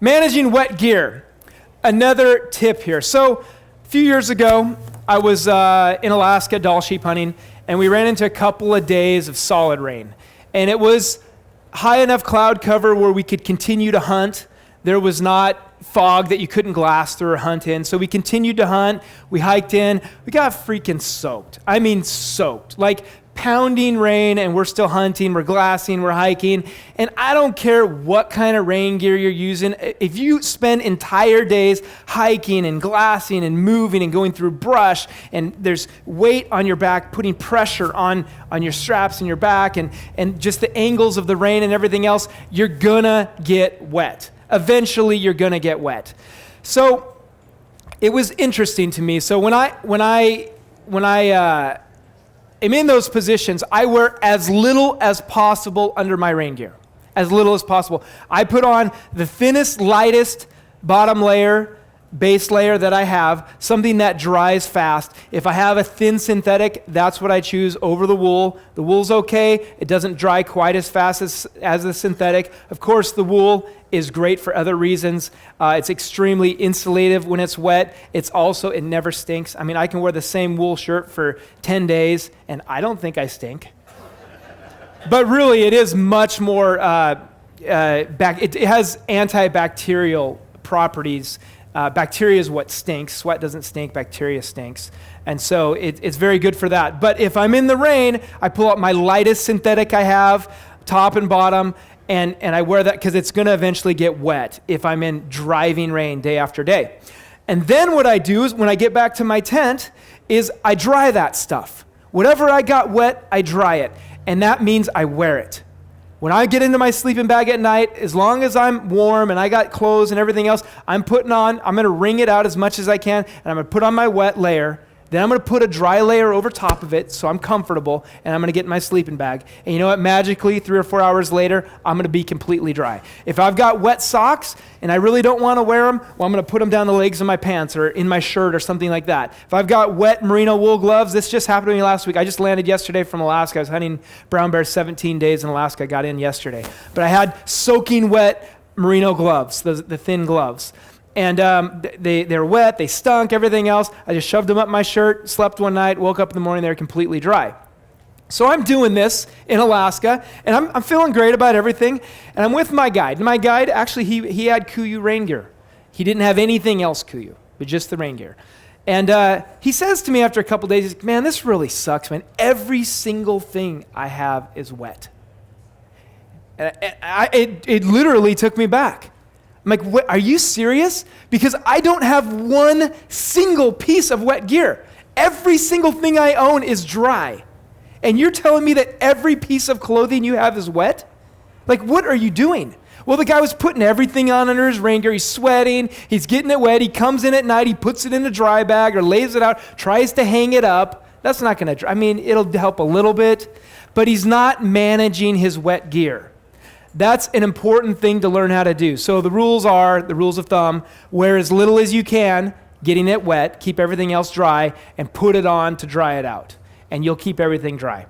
Managing wet gear. Another tip here. So a few years ago, I was in Alaska doll sheep hunting, and we ran into a couple of days of solid rain. And it was high enough cloud cover where we could continue to hunt. There was not fog that you couldn't glass through or hunt in. So we continued to hunt. We hiked in. We got freaking soaked. I mean soaked. Like pounding rain, and we're still hunting, we're glassing, we're hiking, and I don't care what kind of rain gear you're using. If you spend entire days hiking and glassing and moving and going through brush, and there's weight on your back, putting pressure on your straps and your back, and just the angles of the rain and everything else, you're gonna get wet. Eventually, you're gonna get wet. So it was interesting to me. So when I am in those positions, I wear as little as possible under my rain gear. As little as possible. I put on the thinnest, lightest bottom layer, base layer that I have, something that dries fast. If I have a thin synthetic, that's what I choose over the wool. The wool's okay. It doesn't dry quite as fast as the synthetic. Of course, the wool is great for other reasons. It's extremely insulative when it's wet. It never stinks. I mean, I can wear the same wool shirt for 10 days, and I don't think I stink. But really, it is much more, it has antibacterial properties. Bacteria is what stinks. Sweat doesn't stink, bacteria stinks. And so it's very good for that. But if I'm in the rain, I pull out my lightest synthetic I have, top and bottom, and I wear that because it's going to eventually get wet if I'm in driving rain day after day. And then what I do is when I get back to my tent is I dry that stuff. Whatever I got wet, I dry it. And that means I wear it. When I get into my sleeping bag at night, as long as I'm warm and I got clothes and everything else, I'm going to wring it out as much as I can, and I'm going to put on my wet layer. Then I'm going to put a dry layer over top of it so I'm comfortable, and I'm going to get in my sleeping bag. And you know what? Magically, 3 or 4 hours later, I'm going to be completely dry. If I've got wet socks and I really don't want to wear them, well, I'm going to put them down the legs of my pants or in my shirt or something like that. If I've got wet merino wool gloves, this just happened to me last week. I just landed yesterday from Alaska. I was hunting brown bear 17 days in Alaska. I got in yesterday. But I had soaking wet merino gloves, the thin gloves. And they're wet, they stunk, everything else. I just shoved them up my shirt, slept one night, woke up in the morning, they were completely dry. So I'm doing this in Alaska, and I'm feeling great about everything. And I'm with my guide. And my guide, actually, he had KUIU rain gear. He didn't have anything else KUIU, but just the rain gear. And he says to me after a couple days, he's like, man, this really sucks, man. Every single thing I have is wet. And it literally took me back. I'm like, what, are you serious? Because I don't have one single piece of wet gear. Every single thing I own is dry. And you're telling me that every piece of clothing you have is wet? Like, what are you doing? Well, the guy was putting everything on under his rain gear. He's sweating. He's getting it wet. He comes in at night. He puts it in a dry bag or lays it out, tries to hang it up. That's not going to dry. I mean, it'll help a little bit, but he's not managing his wet gear. That's an important thing to learn how to do. So the rules of thumb, wear as little as you can, getting it wet, keep everything else dry, and put it on to dry it out. And you'll keep everything dry.